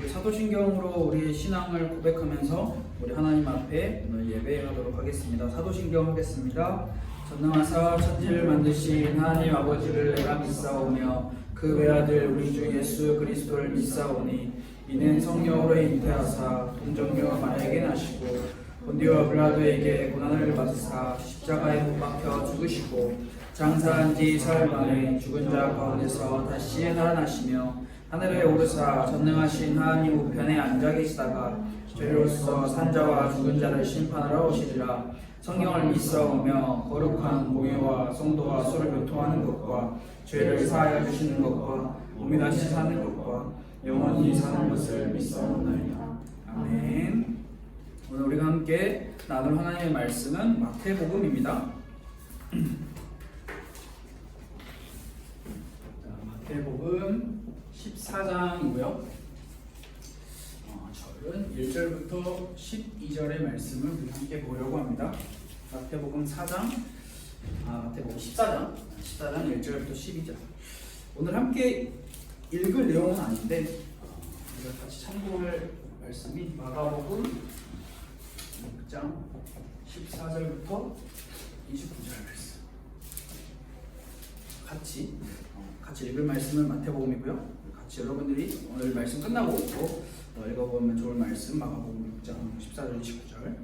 사도신경으로 우리 신앙을 고백하면서 우리 하나님 앞에 오늘 예배하도록 하겠습니다. 사도신경 하겠습니다. 전능하사 천지를 만드신 하나님 아버지를 내가 믿사오며 그 외아들 우리 주 예수 그리스도를 믿사오니 이는 성령으로 잉태하사 동정녀 마리아에게 나시고 본디와 빌라도에게 고난을 받으사 십자가에 못 박혀 죽으시고 장사한 지 사흘 만에 죽은 자 가운데서 다시 살아나시며 하늘에 오르사 전능하신 하나님 우편에 앉아 계시다가 죄로서 산자와 죽은 자를 심판하러 오시리라. 성경을 믿사오며 거룩한 공예와 성도와 서로 교통하는 것과 죄를 사하여 주시는 것과 몸이 다시 사는 것과 영원히 사는 것을 믿사옵나이다. 아멘. 오늘 우리가 함께 나눌 하나님의 말씀은 마태복음입니다. 마태복음 14장이고요. 저는 1절부터 12절의 말씀을 우리 함께 보려고 합니다. 마태복음 4장, 마태복음 14장 1절부터 12절. 오늘 함께 읽을 내용은 아닌데 우리가 같이 참고할 말씀이 마가복음 6장 14절부터 29절 말씀. 같이 읽을 말씀은 마태복음이고요. 같이 여러분들이 오늘 말씀 끝나고 또 읽어보면 좋을 말씀 마가복음 6장 14절 29절.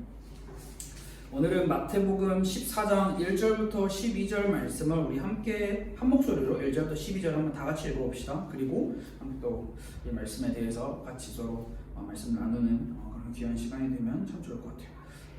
오늘은 마태복음 14장 1절부터 12절 말씀을 우리 함께 한 목소리로 1절부터 12절 한번 다 같이 읽어봅시다. 그리고 또 이 말씀에 대해서 같이 서로 말씀을 나누는 그런 귀한 시간이 되면 참 좋을 것 같아요.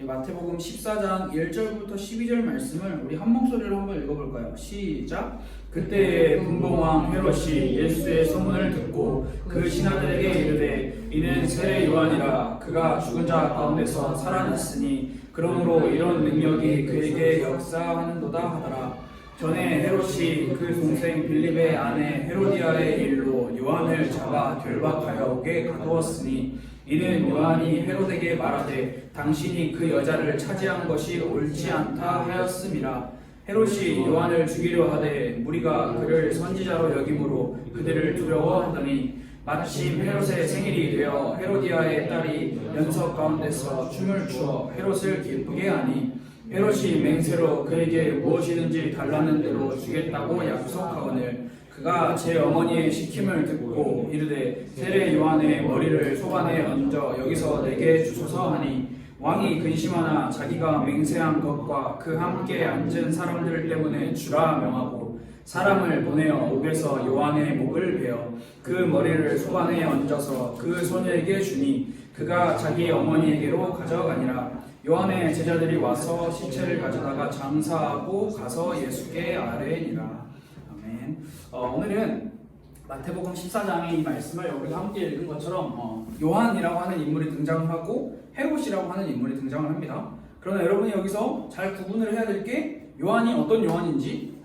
마태복음 14장 1절부터 12절 말씀을 우리 한 목소리로 한번 읽어볼까요? 시작! 그때 분봉왕 헤롯이 예수의 소문을 듣고 그 신하들에게 이르되 이는 세례 요한이라 그가 죽은 자 가운데서 살아났으니 그러므로 이런 능력이 그에게 역사하는도다 하더라. 전에 헤롯이 그 동생 빌립의 아내 헤로디아의 일로 요한을 잡아 결박하여 옥에 가두었으니 이는 요한이 헤롯에게 말하되 당신이 그 여자를 차지한 것이 옳지 않다 하였음이라. 헤롯이 요한을 죽이려 하되 무리가 그를 선지자로 여김으로 그들을 두려워하더니 마침 헤롯의 생일이 되어 헤로디아의 딸이 연석 가운데서 춤을 추어 헤롯을 기쁘게 하니 헤롯이 맹세로 그에게 무엇이든지 달라는 대로 주겠다고 약속하거늘 그가 제 어머니의 시킴을 듣고 이르되 세례 요한의 머리를 소관에 얹어 여기서 내게 주소서 하니 왕이 근심하나 자기가 맹세한 것과 그 함께 앉은 사람들 때문에 주라 명하고 사람을 보내어 옥에서 요한의 목을 베어 그 머리를 소관에 얹어서 그 소녀에게 주니 그가 자기 어머니에게로 가져가니라. 요한의 제자들이 와서 시체를 가져다가 장사하고 가서 예수께 아뢰니라. 아멘. 오늘은 마태복음 14장의 이 말씀을 우리가 함께 읽은 것처럼 요한이라고 하는 인물이 등장하고 헤롯이라고 하는 인물이 등장을 합니다. 그러나 여러분이 여기서 잘 구분을 해야 될 게 요한이 어떤 요한인지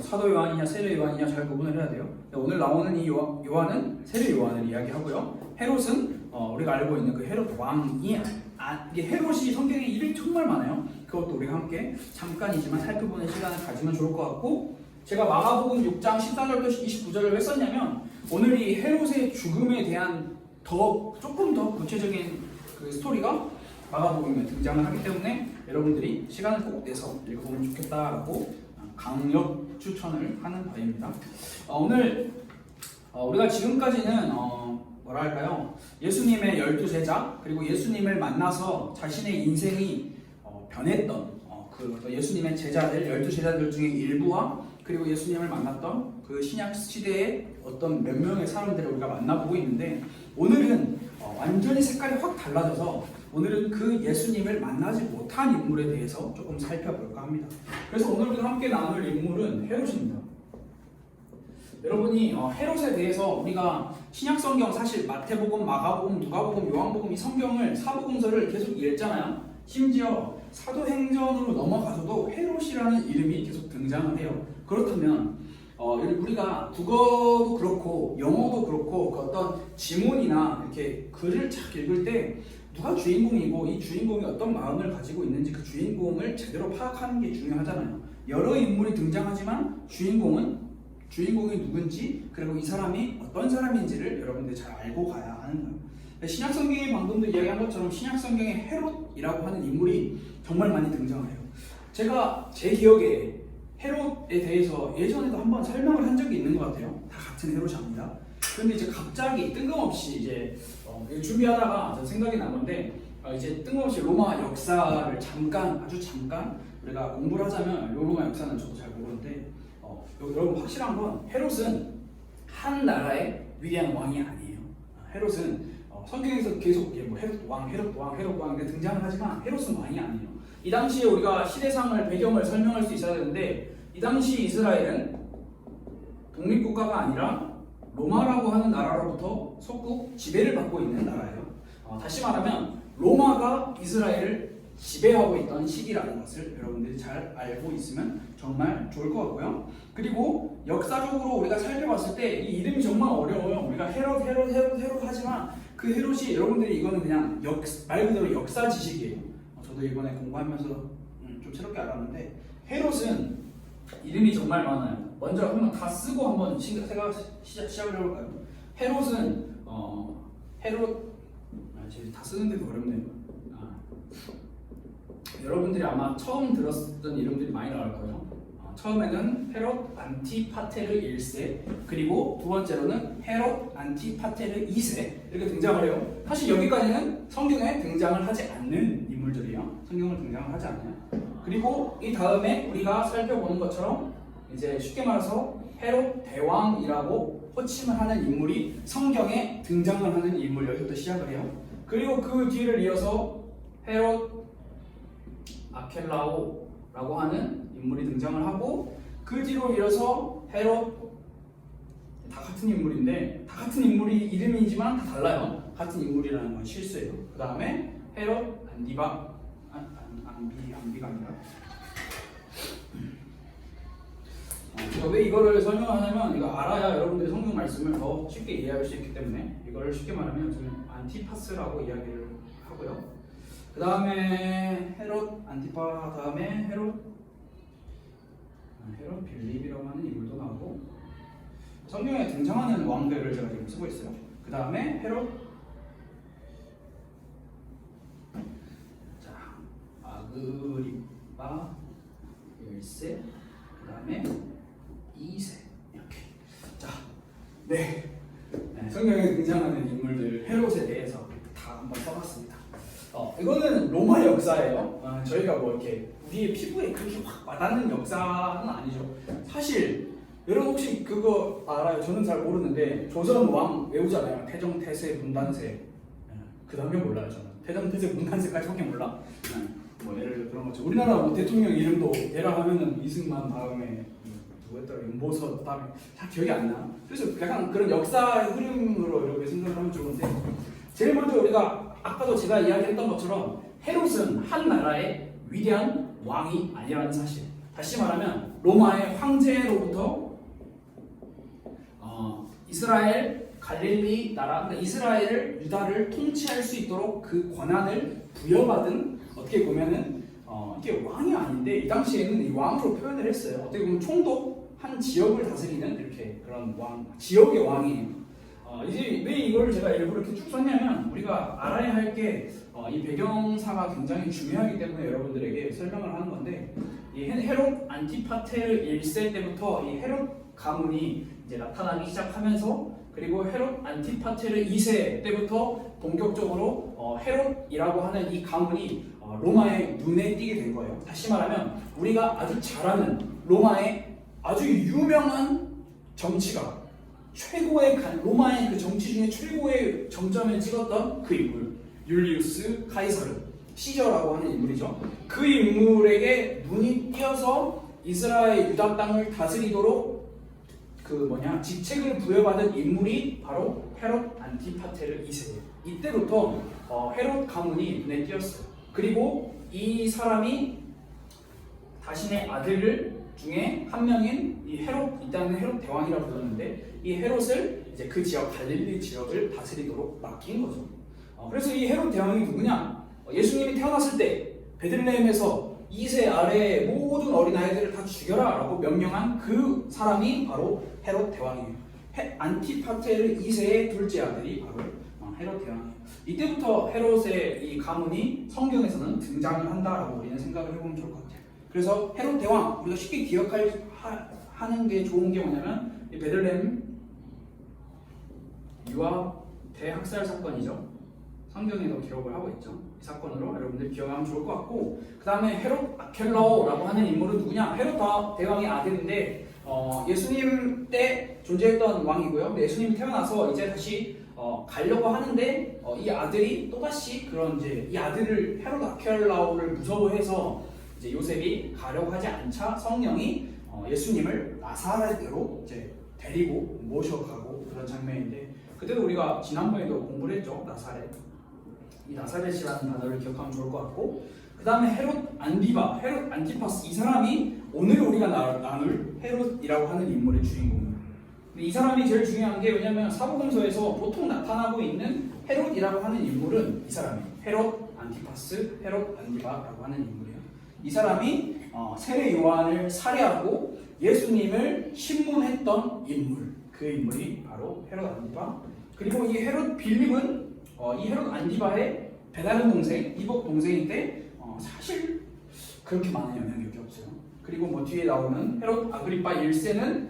사도 요한이냐 세례 요한이냐 잘 구분을 해야 돼요. 오늘 나오는 이 요한은 세례 요한을 이야기하고요. 헤롯은 우리가 알고 있는 그 헤롯 왕이 이게 헤롯이 성경에 이름이 정말 많아요. 그것도 우리가 함께 잠깐이지만 살펴보는 시간을 가지면 좋을 것 같고 제가 마가복음 6장 14절부터 29절을 왜 썼냐면 오늘 이 헤롯의 죽음에 대한 조금 더 구체적인 그 스토리가 마가복음에 등장을 하기 때문에 여러분들이 시간을 꼭 내서 읽어보면 좋겠다라고 강력 추천을 하는 바입니다. 오늘 우리가 지금까지는 예수님의 12제자 그리고 예수님을 만나서 자신의 인생이 변했던 예수님의 제자들 12제자들 중에 일부와 그리고 예수님을 만났던 그 신약 시대의 어떤 몇 명의 사람들을 우리가 만나보고 있는데 오늘은 완전히 색깔이 확 달라져서 오늘은 그 예수님을 만나지 못한 인물에 대해서 조금 살펴볼까 합니다. 그래서 오늘 우리가 함께 나눌 인물은 헤롯입니다. 여러분이 헤롯에 대해서 우리가 신약성경 사실 마태복음, 마가복음, 누가복음, 요한복음 이 성경을 사복음서를 계속 읽잖아요. 심지어 사도행전으로 넘어가서도 헤롯이라는 이름이 계속 등장을 해요. 그렇다면 우리가 국어도 그렇고 영어도 그렇고 그 어떤 지문이나 이렇게 글을 착 읽을 때 누가 주인공이고 이 주인공이 어떤 마음을 가지고 있는지 그 주인공을 제대로 파악하는 게 중요하잖아요. 여러 인물이 등장하지만 주인공은 주인공이 누군지 그리고 이 사람이 어떤 사람인지를 여러분들이 잘 알고 가야 하는 거예요. 신약성경에 방금도 이야기한 것처럼 신약성경에 헤롯이라고 하는 인물이 정말 많이 등장을 해요. 제가 제 기억에 헤롯에 대해서 예전에도 한번 설명을 한 적이 있는 것 같아요. 다 같은 헤롯입니다. 그런데 이제 갑자기 뜬금없이 이제 준비하다가 생각이 난 건데 이제 뜬금없이 로마 역사를 아주 잠깐 우리가 공부를 하자면 로마 역사는 저도 잘 모르는데 여러분 확실한 건 헤롯은 한 나라의 위대한 왕이 아니에요. 헤롯은 성경에서 계속 뭐 헤롯 왕 등장을 하지만 헤롯은 왕이 아니에요. 이 당시에 우리가 시대상을 배경을 설명할 수 있어야 되는데 이 당시 이스라엘은 독립국가가 아니라 로마라고 하는 나라로부터 속국 지배를 받고 있는 나라예요. 다시 말하면 로마가 이스라엘을 지배하고 있던 시기라는 것을 여러분들이 잘 알고 있으면 정말 좋을 것 같고요. 그리고 역사적으로 우리가 살펴봤을 때 이 이름이 정말 어려워요. 우리가 헤롯 하지만 그 헤롯이 여러분들이 이거는 그냥 말 그대로 역사 지식이에요. 저도 이번에 공부하면서 좀 새롭게 알았는데 헤롯은 이름이 정말 많아요. 먼저 한번 다 쓰고 한번 시작을 해볼까요? 헤롯은 헤롯 다 쓰는데도 어렵네요. 여러분들이 아마 처음 들었던 이름들이 많이 나올 거예요. 처음에는 헤롯 안티파테르 1세, 그리고 두 번째로는 헤롯 안티파테르 2세 이렇게 등장을 해요. 사실 여기까지는 성경에 등장을 하지 않는 인물들이에요. 성경을 등장을 하지 않아요. 그리고 이 다음에 우리가 살펴보는 것처럼 이제 쉽게 말해서 헤롯 대왕이라고 호칭을 하는 인물이 성경에 등장을 하는 인물, 여기부터 시작을 해요. 그리고 그 뒤를 이어서 헤롯 아켈라오라고 하는 인물이 등장을 하고 그 뒤로 이어서 헤롯, 다 같은 인물인데 다 같은 인물이 이름이지만 다 달라요. 같은 인물이라는 건 실수예요. 그 다음에 헤롯 안비가 아니라 왜 이거를 설명하냐면 이거 알아야 여러분들이 성경 말씀을 더 쉽게 이해할 수 있기 때문에 이거를 쉽게 말하면 저는 안티파스라고 이야기를 하고요. 그 다음에 헤롯 안티파 다음에 헤롯 빌립이라고 하는 인물도 나오고 성경에 등장하는 왕들을 제가 지금 쓰고 있어요. 그 다음에 헤롯 아그리파 1세 그 다음에 2세 이렇게 성경에 등장하는 인물들 헤롯에 대해서 다 한번 써봤습니다. 이거는 로마 역사예요. 저희가 뭐 이렇게 우리의 피부에 그렇게 확 와닿는 역사는 아니죠. 사실 여러분 혹시 그거 알아요? 저는 잘 모르는데 조선 왕 외우잖아요. 태종, 태세, 문단세. 그 다음에 몰라요. 저는 태종, 태세, 문단세까지밖에 몰라. 뭐 예를 들어 그런 거죠. 우리나라 뭐 대통령 이름도 대라 하면은 이승만 다음에 누구였더라? 윤보석 다음에 잘 기억이 안 나. 그래서 약간 그런 역사의 흐름으로 이렇게 생각을 하면 좋은데 제일 먼저 우리가 아까도 제가 이야기했던 것처럼 헤롯은 한 나라의 위대한 왕이 아니라는 사실. 다시 말하면 로마의 황제로부터 이스라엘 갈릴리 나라, 그러니까 이스라엘을 유다를 통치할 수 있도록 그 권한을 부여받은 어떻게 보면은 이게 왕이 아닌데 이 당시에는 이 왕으로 표현을 했어요. 어떻게 보면 총독 한 지역을 다스리는 이렇게 그런 왕, 지역의 왕이에요. 이제 왜 이걸 제가 일부러 이렇게 쭉 썼냐면 우리가 알아야 할 게 이 배경사가 굉장히 중요하기 때문에 여러분들에게 설명을 하는 건데 이 헤롯 안티파테르 1세 때부터 이 헤롯 가문이 이제 나타나기 시작하면서 그리고 헤롯 안티파테르 2세 때부터 본격적으로 헤롯이라고 하는 이 가문이 로마의 눈에 띄게 된 거예요. 다시 말하면 우리가 아주 잘 아는 로마의 아주 유명한 정치가 최고의 로마의 그 정치 중에 최고의 정점에 찍었던 그 인물 율리우스 카이사르 시저라고 하는 인물이죠. 그 인물에게 눈이 띄어서 이스라엘 유다 땅을 다스리도록 직책을 부여받은 인물이 바로 헤롯 안티파테르 2세예요. 이때부터 헤롯 가문이 눈에 띄었어요. 그리고 이 사람이 자신의 아들 중에 한 명인 이 헤롯, 이때는 헤롯 대왕이라고 불렀는데 이 헤롯을 이제 그 지역 갈릴리 지역을 다스리도록 맡긴 거죠. 그래서 이 헤롯 대왕이 누구냐? 예수님이 태어났을 때 베들레헴에서 2세 아래의 모든 어린아이들을 다 죽여라 라고 명령한 그 사람이 바로 헤롯 대왕이에요. 안티파테르 2세의 둘째 아들이 바로 헤롯 대왕이에요. 이때부터 헤롯의 이 가문이 성경에서는 등장을 한다라고 우리는 생각을 해보면 좋을 것 같아요. 그래서 헤롯 대왕, 우리가 쉽게 기억하는 게 좋은 게 뭐냐면 이 베들레헴 유아 대학살 사건이죠. 성경에도 기록을 하고 있죠. 이 사건으로 여러분들 기억하면 좋을 것 같고, 그 다음에 헤롯 아켈라오라고 하는 인물은 누구냐? 헤롯 대왕의 아들인데 예수님 때 존재했던 왕이고요. 근데 예수님이 태어나서 이제 다시 가려고 하는데 이 아들이 또다시 그런 이제 이 아들을 헤롯 아켈라오를 무서워해서 이제 요셉이 가려고 하지 않자 성령이 예수님을 나사렛으로 이제 데리고 모셔가고 그런 장면인데, 그때도 우리가 지난번에도 공부를 했죠. 나사렛. 이 나사렛이라는 단어를 기억하면 좋을 것 같고, 그 다음에 헤롯 안티파스, 이 사람이 오늘 우리가 나눌 헤롯이라고 하는 인물의 주인공입니다. 근데 이 사람이 제일 중요한 게 왜냐면 사복음서에서 보통 나타나고 있는 헤롯이라고 하는 인물은 이 사람이에요. 헤롯 안티파스, 헤롯 안티바라고 하는 인물이에요. 이 사람이 세례 요한을 살해하고 예수님을 신문했던 인물, 그 인물이 바로 헤롯 안티바. 그리고 이 헤롯 빌립은 이 헤롯 안티바의 배다른 동생, 이복 동생인데 사실 그렇게 많은 영향력이 없어요. 그리고 뭐 뒤에 나오는 헤롯 아그리파 1세는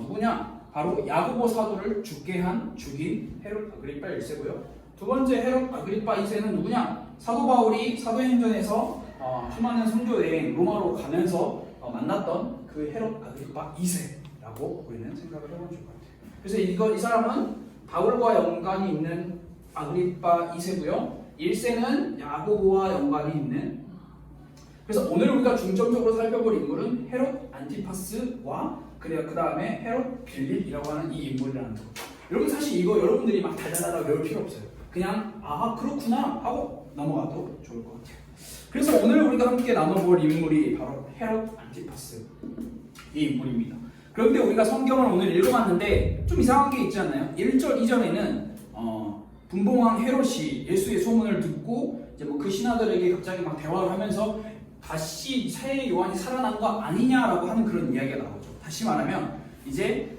누구냐? 바로 야고보 사도를 죽인 헤롯 아그리파 1세고요. 두 번째 헤롯 아그리파 2세는 누구냐? 사도 바울이 사도행전에서 수많은 선교 여행 로마로 가면서 만났던 그 헤롯 아그리파 2세라고 우리는 생각을 해보면 좋을 것 같아요. 그래서 이 사람은 바울과 연관이 있는 아그리파 2세고요. 1세는 야고보와 연관이 있는, 그래서 오늘 우리가 중점적으로 살펴볼 인물은 헤롯 안티파스와 그 다음에 헤롯 빌립이라고 하는 이 인물이라는 거. 여러분 사실 이거 여러분들이 막 달달달달 외울 필요 없어요. 그냥 그렇구나 하고 넘어가도 좋을 것 같아요. 그래서 오늘 우리가 함께 나눠볼 인물이 바로 헤롯 안티파스 이 인물입니다. 그런데 우리가 성경을 오늘 읽어봤는데 좀 이상한 게 있지 않나요? 1절 2절에는 분봉왕 헤롯이 예수의 소문을 듣고 이제 뭐 그 신하들에게 갑자기 막 대화를 하면서 다시 세례 요한이 살아난 거 아니냐라고 하는 그런 이야기가 나오죠. 다시 말하면 이제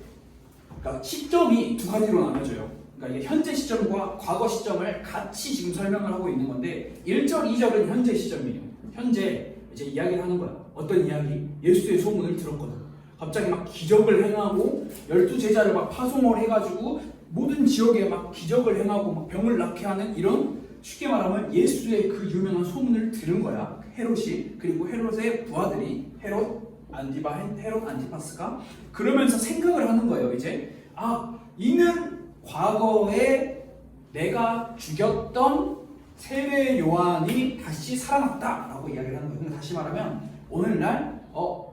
그러니까 시점이 두 가지로 나눠져요. 그러니까 이게 현재 시점과 과거 시점을 같이 지금 설명을 하고 있는 건데 1절 2절은 현재 시점이에요. 현재 이제 이야기를 하는 거야. 어떤 이야기? 예수의 소문을 들었거든. 갑자기 막 기적을 행하고 12제자를 막 파송을 해가지고 모든 지역에 막 기적을 행하고 막 병을 낫게 하는 이런, 쉽게 말하면 예수의 그 유명한 소문을 들은 거야. 헤롯이. 그리고 헤롯의 부하들이 헤롯 안티파스가 그러면서 생각을 하는 거예요. 이제 이는 과거에 내가 죽였던 세례 요한이 다시 살아났다라고 이야기를 하는 거예요. 다시 말하면 오늘날 몇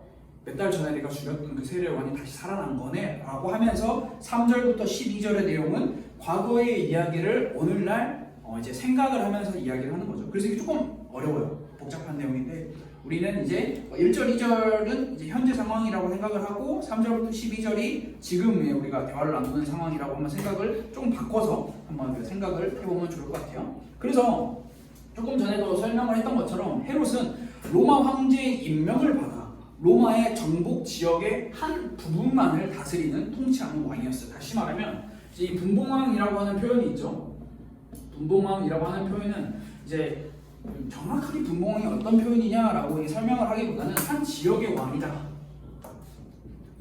달 전에 내가 죽였던 그 세례 요한이 다시 살아난 거네 라고 하면서 3절부터 12절의 내용은 과거의 이야기를 오늘날 이제 생각을 하면서 이야기를 하는 거죠. 그래서 이게 조금 어려워요. 복잡한 내용인데 우리는 이제 1절 2절은 이제 현재 상황이라고 생각을 하고 3절부터 12절이 지금 우리가 대화를 나누는 상황이라고 한번 생각을 조금 바꿔서 한번 생각을 해보면 좋을 것 같아요. 그래서 조금 전에도 설명을 했던 것처럼 헤롯은 로마 황제의 임명을 받아 로마의 정복 지역의 한 부분만을 다스리는 통치하는 왕이었어요. 다시 말하면 이제 이 분봉왕이라고 하는 표현이 있죠. 분봉왕이라고 하는 표현은 이제 정확하게 분봉왕이 어떤 표현이냐라고 설명을 하기보다는 한 지역의 왕이다.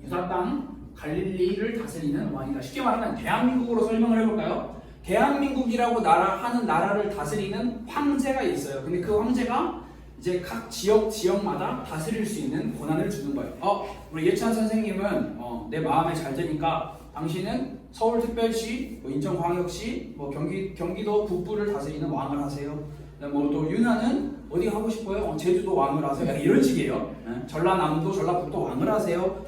유다 땅 갈릴리를 다스리는 왕이다. 쉽게 말하면 대한민국으로 설명을 해볼까요? 대한민국이라고 하는 나라를 다스리는 황제가 있어요. 근데 그 황제가 이제 각 지역마다 다스릴 수 있는 권한을 주는 거예요. 우리 예찬 선생님은 내 마음에 잘 드니까 당신은 서울특별시, 인천광역시, 경기도 북부를 다스리는 왕을 하세요. 또 유나는 어디 가고 싶어요? 제주도 왕을 하세요. 약간 이런 식이에요. 전라남도, 전라북도 왕을 하세요.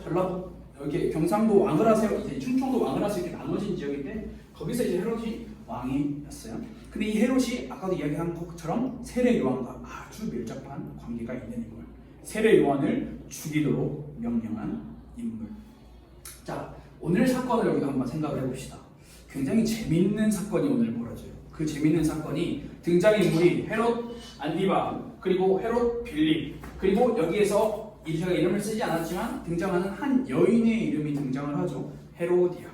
여기 경상도 왕을 하세요. 이제 충청도 왕을 하세요. 이렇게 나눠진 지역인데 거기서 이제 헤롯이 왕이었어요. 근데 이 헤롯이 아까도 이야기한 것처럼 세례 요한과 아주 밀접한 관계가 있는 인물. 세례 요한을 죽이도록 명령한 인물. 자, 오늘 사건을 우리가 한번 생각을 해봅시다. 굉장히 재밌는 사건이 오늘 벌어져요. 그 재밌는 사건이 등장인물이 헤롯 안디바 그리고 헤롯 빌립 그리고 여기에서 제가 이름을 쓰지 않았지만 등장하는 한 여인의 이름이 등장을 하죠. 헤로디아.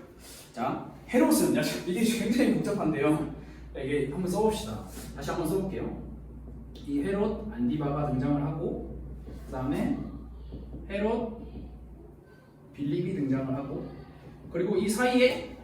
자, 헤롯은 이게 굉장히 복잡한데요. 이게 한번 써봅시다. 다시 한번 써볼게요. 이 헤롯 안디바가 등장을 하고 그 다음에 헤롯 빌립이 등장을 하고 그리고 이 사이에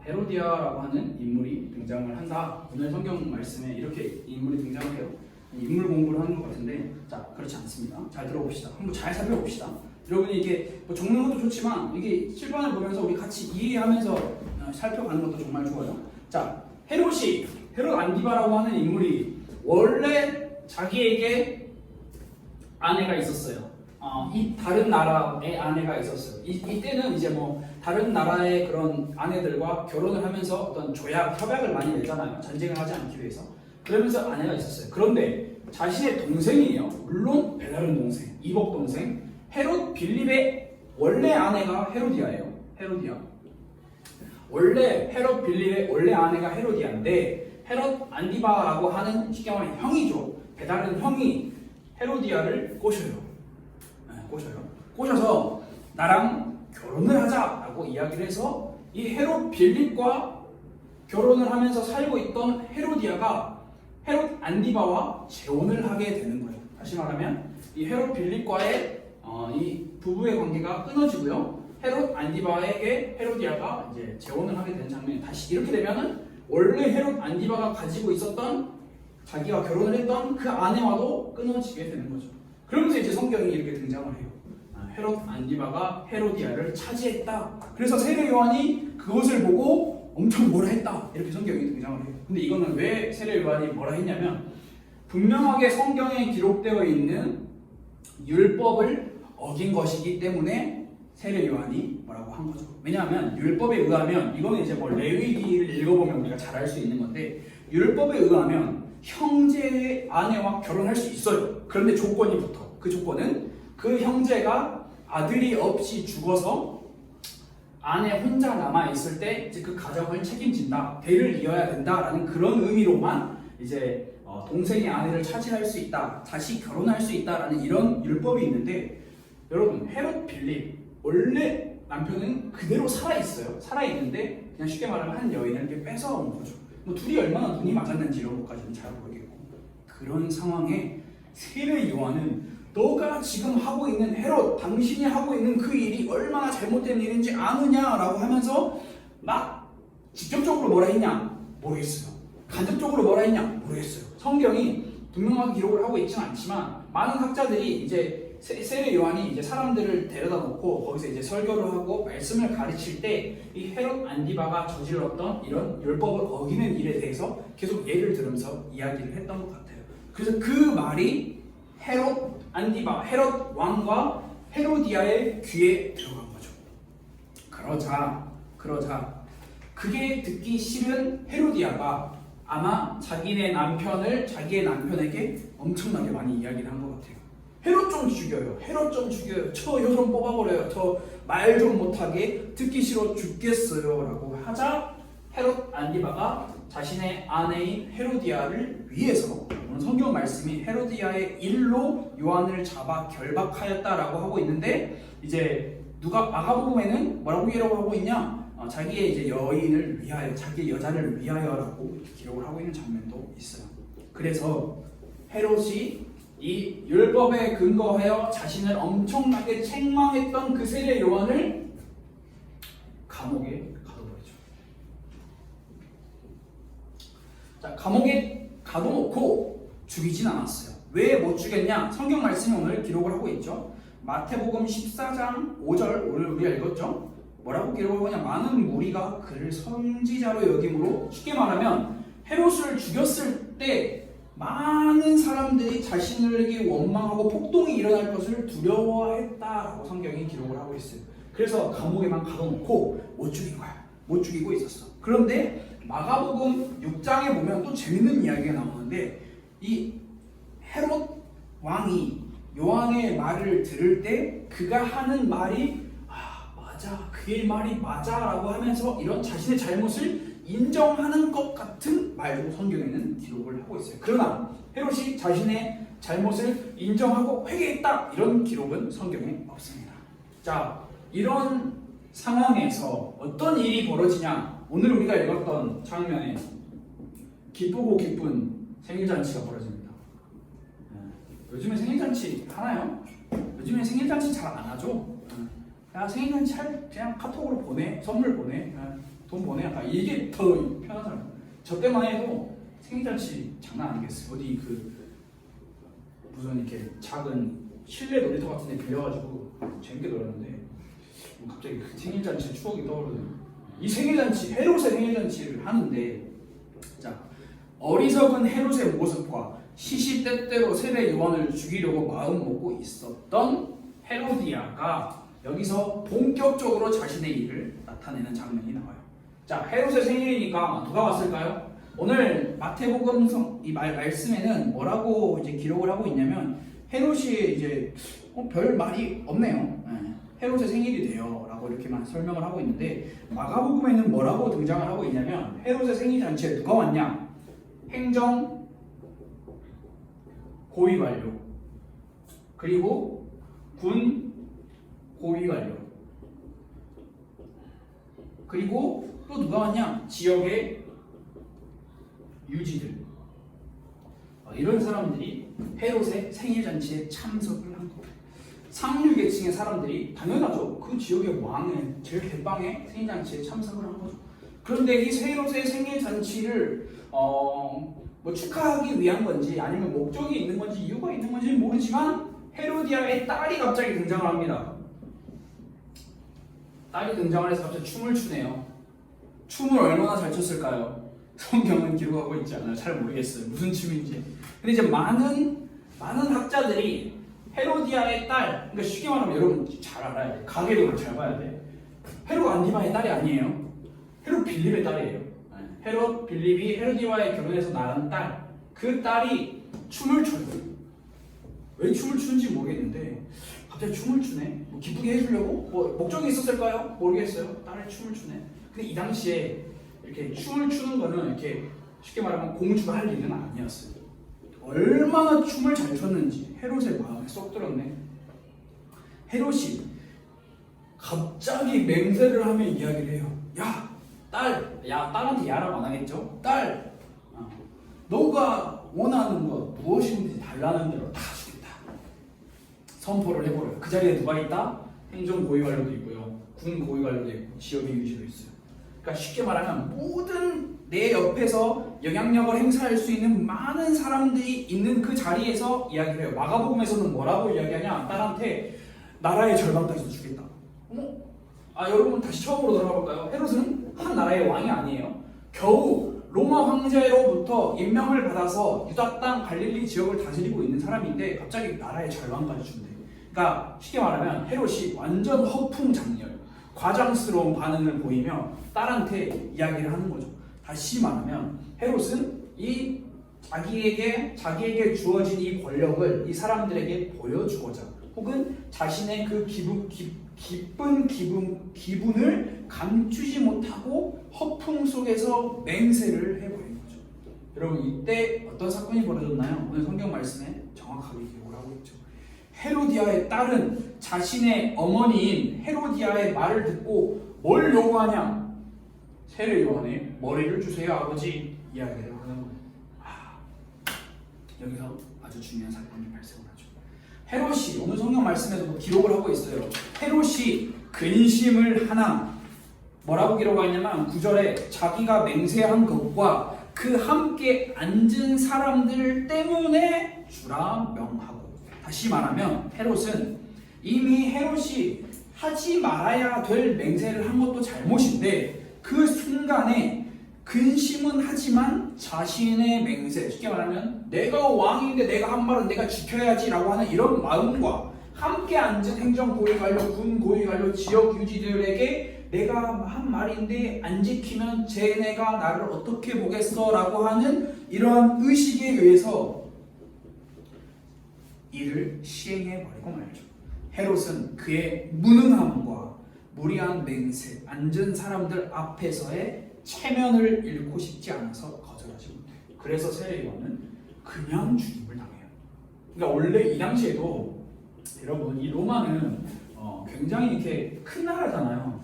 헤로디아라고 하는 인물이 등장을 한다. 오늘 성경 말씀에 이렇게 인물이 등장을 해요. 인물 공부를 하는 것 같은데, 자, 그렇지 않습니다. 잘 들어봅시다. 한번 잘 살펴봅시다. 여러분이 이게 뭐 적는 것도 좋지만 이게 실반을 보면서 우리 같이 이해하면서 살펴가는 것도 정말 좋아요. 자, 헤롯 안디바라고 하는 인물이 원래 자기에게 아내가 있었어요. 이 다른 나라의 아내가 있었어요. 이때는 이제 뭐 다른 나라의 그런 아내들과 결혼을 하면서 어떤 협약을 많이 맺잖아요. 전쟁을 하지 않기 위해서. 그러면서 아내가 있었어요. 그런데 자신의 동생이에요. 물론 배다른 동생, 이복 동생 헤롯 빌립의 원래 아내가 헤로디아예요. 헤로디아. 원래 헤롯 빌립의 원래 아내가 헤로디아인데 헤롯 안디바라고 하는 쉽게 말하면 형이죠. 배다른 형이 헤로디아를 꼬셔요. 꼬셔서 나랑 결혼을 하자라고 이야기를 해서 이 헤롯 빌립과 결혼을 하면서 살고 있던 헤로디아가 헤롯 안디바와 재혼을 하게 되는 거예요. 다시 말하면 이 헤롯 빌립과의 이 부부의 관계가 끊어지고요. 헤롯 안디바에게 헤로디아가 이제 재혼을 하게 되는 장면이 다시 이렇게 되면은 원래 헤롯 안디바가 가지고 있었던 자기가 결혼을 했던 그 아내와도 끊어지게 되는 거죠. 그러면서 이제 성경이 이렇게 등장을 해요. 헤롯 안디바가 헤로디아를 차지했다. 그래서 세례 요한이 그것을 보고 엄청 뭐라 했다. 이렇게 성경이 등장을 해요. 근데 이거는 왜 세례 요한이 뭐라 했냐면 분명하게 성경에 기록되어 있는 율법을 어긴 것이기 때문에 세례 요한이 뭐라고 한 거죠. 왜냐하면 율법에 의하면 이거는 이제 뭐 레위기를 읽어보면 우리가 잘 알 수 있는 건데 율법에 의하면 형제의 아내와 결혼할 수 있어요. 그런데 조건이 붙어. 그 조건은 그 형제가 아들이 없이 죽어서 아내 혼자 남아있을 때 이제 그 가정을 책임진다. 대를 이어야 된다라는 그런 의미로만 이제 동생의 아내를 차지할 수 있다. 다시 결혼할 수 있다라는 이런 율법이 있는데 여러분 헤롯 빌립 원래 남편은 그대로 살아있어요. 살아있는데 그냥 쉽게 말하면 한 여인을 이렇게 뺏어온 거죠. 뭐 둘이 얼마나 눈이 맞았는지 이런 것까지는 잘 모르겠고 그런 상황에 세례 요한은 너가 지금 하고 있는 헤롯, 당신이 하고 있는 그 일이 얼마나 잘못된 일인지 아느냐라고 하면서 막 직접적으로 뭐라 했냐? 모르겠어요. 간접적으로 뭐라 했냐? 모르겠어요. 성경이 분명하게 기록을 하고 있지는 않지만 많은 학자들이 이제 세례 요한이 이제 사람들을 데려다 놓고 거기서 이제 설교를 하고 말씀을 가르칠 때 이 헤롯 안디바가 저질렀던 이런 율법을 어기는 일에 대해서 계속 예를 들으면서 이야기를 했던 것 같아요. 그래서 그 말이 헤롯 안디바, 헤롯 왕과 헤로디아의 귀에 들어간 거죠. 그러자 그게 듣기 싫은 헤로디아가 아마 자기의 남편에게 엄청나게 많이 이야기를 한 것 같아요. 헤롯 좀 죽여요. 저 혀 좀 뽑아버려요. 저 말 좀 못하게 듣기 싫어 죽겠어요 라고 하자 헤롯 안디바가 자신의 아내인 헤로디아를 위해서 성경 말씀이 헤로디아의 일로 요한을 잡아 결박하였다라고 하고 있는데 이제 누가 마가복음에는 뭐라고 기록하고 있냐? 자기의 이제 여인을 위하여, 자기의 여자를 위하여라고 기록을 하고 있는 장면도 있어요. 그래서 헤롯이 이 율법에 근거하여 자신을 엄청나게 책망했던 그 세례 요한을 감옥에 가둬버리죠. 자, 감옥에 가둬놓고 죽이진 않았어요. 왜 못 죽였냐? 성경 말씀이 오늘 기록을 하고 있죠. 마태복음 14장 5절 오늘 우리가 읽었죠. 뭐라고 기록을 하냐? 많은 무리가 그를 선지자로 여김으로 쉽게 말하면 헤롯을 죽였을 때 많은 사람들이 자신에게 원망하고 폭동이 일어날 것을 두려워했다라고 성경이 기록을 하고 있어요. 그래서 감옥에만 가둬놓고 못 죽인 거야. 못 죽이고 있었어. 그런데 마가복음 6장에 보면 또 재밌는 이야기가 나오는데 이 헤롯 왕이 요한의 말을 들을 때 그가 하는 말이 맞아, 그의 말이 맞아라고 하면서 이런 자신의 잘못을 인정하는 것 같은 말도 성경에는 기록을 하고 있어요. 그러나 헤롯이 자신의 잘못을 인정하고 회개했다 이런 기록은 성경에 없습니다. 자, 이런 상황에서 어떤 일이 벌어지냐? 오늘 우리가 읽었던 장면에 기쁘고 기쁜 생일잔치가 벌어집니다. 요즘에 생일잔치 하나요? 요즘에 생일잔치 잘 안 하죠? 그냥 생일잔치 그냥 카톡으로 보내, 선물 보내, 돈 보내. 약간 이게 더 편하잖아요. 저 때만 해도 생일잔치 장난 아니겠어요. 어디 무슨 이렇게 작은 실내 놀이터 같은 데 빌려가지고 재밌게 놀았는데 갑자기 생일잔치 추억이 떠오르네요. 이 생일잔치, 헤롯의 생일잔치를 하는데, 자, 어리석은 헤롯의 모습과 시시때때로 세례 요한을 죽이려고 마음 먹고 있었던 헤로디아가 여기서 본격적으로 자신의 일을 나타내는 장면이 나와요. 자, 헤롯의 생일이니까 누가 왔을까요? 오늘 마태복음 이 말씀에는 뭐라고 이제 기록을 하고 있냐면 헤롯이 이제 별 말이 없네요. 헤롯의 생일이래요 라고 이렇게만 설명을 하고 있는데, 마가복음에는 뭐라고 등장을 하고 있냐면 헤롯의 생일 잔치에 누가 왔냐? 행정 고위 관료, 그리고 군 고위 관료, 그리고 또 누가 왔냐? 지역의 유지들, 이런 사람들이 헤롯의 생일 잔치에 참석을 한 거예요. 상류 계층의 사람들이 당연하죠. 그 지역의 왕의 제일 대빵의 생일 잔치에 참석을 한 거죠. 그런데 이 헤롯의 생일 잔치를 뭐 축하하기 위한 건지 아니면 목적이 있는 건지 이유가 있는 건지는 모르지만 헤로디아의 딸이 갑자기 등장을 합니다. 딸이 등장을 해서 갑자기 춤을 추네요. 춤을 얼마나 잘 췄을까요? 성경은 기록하고 있지 않아요. 잘 모르겠어요. 무슨 춤인지. 근데 이제 많은 학자들이 헤로디아의 딸, 그러니까 쉽게 말하면 여러분 잘 알아야 돼. 가계도를 잘 봐야 돼. 헤롯 안디바의 딸이 아니에요. 헤롯 빌립의 딸이에요. 헤롯 빌립이 헤로디아와의 결혼해서 낳은 딸, 그 딸이 춤을 춰요. 왜 춤을 추는지 모르겠는데 갑자기 춤을 추네. 뭐 기쁘게 해주려고? 뭐 목적이 있었을까요? 모르겠어요. 딸이 춤을 추네. 근데 이 당시에 이렇게 춤을 추는 거는 이렇게 쉽게 말하면 공주가 할 일은 아니었어요. 얼마나 춤을 잘 췄는지 헤롯의 마음에 쏙 들었네. 헤롯이 갑자기 맹세를 하며 이야기를 해요. 딸한테 야라고 안 하겠죠? 딸, 너가 원하는 것 무엇이든지 달라는 대로 다 주겠다. 선포를 해버려요. 그 자리에 누가 있다? 행정 고위관료도 있고요, 군 고위관료도 있고, 지역의 유지도 있어요. 그러니까 쉽게 말하면 모든 내 옆에서 영향력을 행사할 수 있는 많은 사람들이 있는 그 자리에서 이야기를 해요. 마가복음에서는 뭐라고 이야기하냐? 딸한테 나라의 절반까지도 주겠다. 여러분 다시 처음으로 돌아가 볼까요? 헤롯은 한 나라의 왕이 아니에요. 겨우 로마 황제로부터 임명을 받아서 유다 땅 갈릴리 지역을 다스리고 있는 사람인데 갑자기 나라의 절반까지 준대. 그러니까 쉽게 말하면 헤롯이 완전 허풍장렬, 과장스러운 반응을 보이며 딸한테 이야기를 하는 거죠. 다시 말하면 헤롯은 이 자기에게 주어진 이 권력을 이 사람들에게 보여주고자, 혹은 자신의 그 기쁜 기분을 감추지 못하고 허풍 속에서 맹세를 해버린 거죠. 여러분, 이때 어떤 사건이 벌어졌나요? 오늘 성경 말씀에 정확하게 기록을 하고 있죠. 헤로디아의 딸은 자신의 어머니인 헤로디아의 말을 듣고 뭘 요구하냐? 세례 요한의 머리를 주세요, 아버지. 이야기를 하는 거예요. 여기서 아주 중요한 사건이 발생을 하죠. 헤롯이, 오늘 성경 말씀에도 기록을 하고 있어요. 헤롯이 근심을 하나, 뭐라고 기록하냐면 9절에 자기가 맹세한 것과 그 함께 앉은 사람들 때문에 주라 명하고. 다시 말하면 헤롯은 이미 헤롯이 하지 말아야 될 맹세를 한 것도 잘못인데 그 순간에 근심은 하지만 자신의 맹세, 쉽게 말하면 내가 왕인데 내가 한 말은 내가 지켜야지 라고 하는 이런 마음과 함께 앉은 행정고위관료, 군고위관료, 지역 유지들에게 내가 한 말인데 안 지키면 쟤네가 나를 어떻게 보겠어 라고 하는 이러한 의식에 의해서 이를 시행해버리고 말죠. 헤롯은 그의 무능함과 무리한 맹세, 앉은 사람들 앞에서의 체면을 잃고 싶지 않아서 거절하지 못해요. 그래서 세례 요한은 그냥 죽임을 당해요. 그러니까 원래 이 당시에도 여러분 이 로마는 굉장히 이렇게 큰 나라잖아요.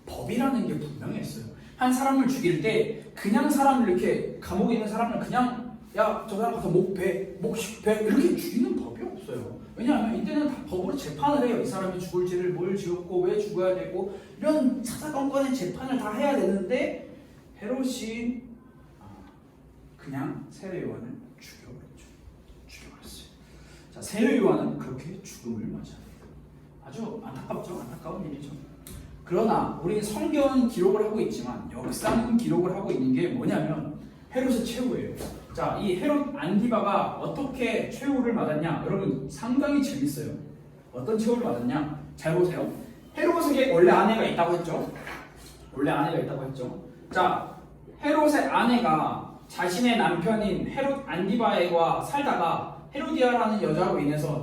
법이라는 게 분명했어요. 한 사람을 죽일 때 그냥 사람을 이렇게 감옥에 있는 사람을 그냥 야 저 사람 가서 목식배 이렇게 죽이는 법이 없어요. 왜냐하면 이때는 다 법으로 재판을 해요. 이 사람이 죽을 죄를 뭘 지었고 왜 죽어야 되고 이런 사사건건의 재판을 다 해야 되는데 헤롯이 그냥 세례 요한을 죽여버렸어요. 자, 세례 요한은 그렇게 죽음을 맞이합니다. 아주 안타깝죠. 안타까운 일이죠. 그러나 우리 성경은 기록을 하고 있지만 역사는 기록을 하고 있는 게 뭐냐면 헤롯의 최후예요. 자, 이 헤롯 안티바가 어떻게 최후를 맞았냐? 여러분 상당히 재밌어요. 어떤 최후를 맞았냐? 잘 보세요. 헤롯에게 원래 아내가 있다고 했죠. 자, 헤롯의 아내가 자신의 남편인 헤롯 안티바와 살다가 헤로디아라는 여자로 인해서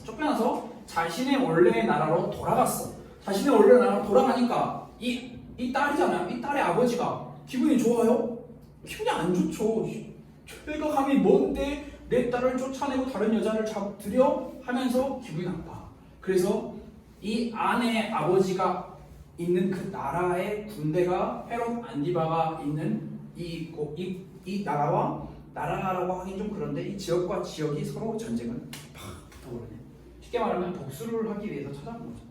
쫓겨나서 자신의 원래의 나라로 돌아갔어. 자신의 원래 나라로 돌아가니까 이 딸이잖아요. 이 딸의 아버지가 기분이 좋아요? 기분이 안 좋죠. 내가 감히 뭔데 내 딸을 쫓아내고 다른 여자를 잡으려 하면서 기분이 나빠. 그래서 이 아내의 아버지가 있는 그 나라의 군대가 헤롯 안티바가 있는 이 나라라고 하긴 좀 그런데 이 지역과 지역이 서로 전쟁을 팍 붙어버리네. 쉽게 말하면 복수를 하기 위해서 찾아온 거죠.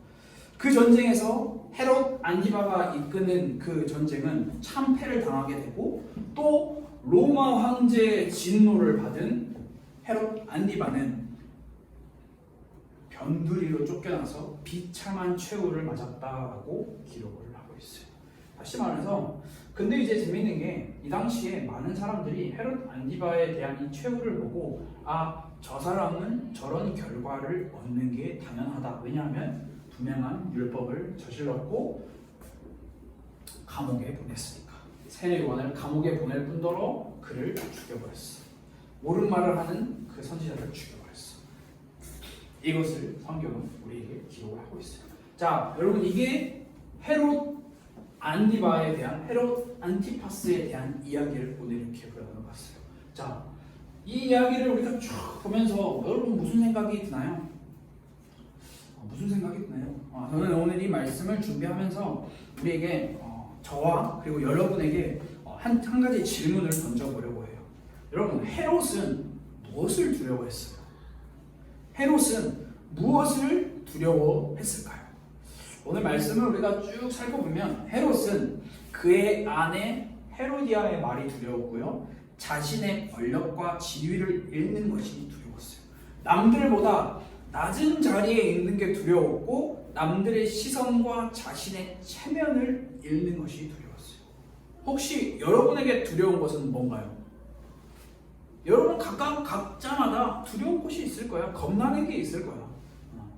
그 전쟁에서 헤롯 안티바가 이끄는 그 전쟁은 참패를 당하게 되고 또 로마 황제의 진노를 받은 헤롯 안티바는 변두리로 쫓겨나서 비참한 최후를 맞았다고 기록을 하고 있어요. 다시 말해서 근데 이제 재밌는 게 이 당시에 많은 사람들이 헤롯 안티바에 대한 이 최후를 보고 저 사람은 저런 결과를 얻는 게 당연하다. 왜냐하면 분명한 율법을 저질렀고 감옥에 보냈으니까. 세례 요한을 감옥에 보낼 뿐더러 그를 죽여버렸어. 옳은 말을 하는 그 선지자를 죽여버렸어. 이것을 성경은 우리에게 기록을 하고 있어요. 자, 여러분 이게 헤롯 안티바에 대한 헤롯 안티파스에 대한 이야기를 오늘 이렇게 나눠봤어요. 자, 이 이야기를 우리가 쭉 보면서 여러분 무슨 생각이 드나요? 저는 오늘 이 말씀을 준비하면서 우리에게 저와 그리고 여러분에게 한 가지 질문을 던져보려고 해요. 여러분 헤롯은 무엇을 두려워했어요? 헤롯은 무엇을 두려워했을까요? 오늘 말씀을 우리가 쭉 살펴보면 헤롯은 그의 아내 헤로디아의 말이 두려웠고요. 자신의 권력과 지위를 잃는 것이 두려웠어요. 남들보다 낮은 자리에 있는 게 두려웠고 남들의 시선과 자신의 체면을 잃는 것이 두려웠어요. 혹시 여러분에게 두려운 것은 뭔가요? 여러분 각자마다 두려운 것이 있을 거야. 겁나는 게 있을 거야.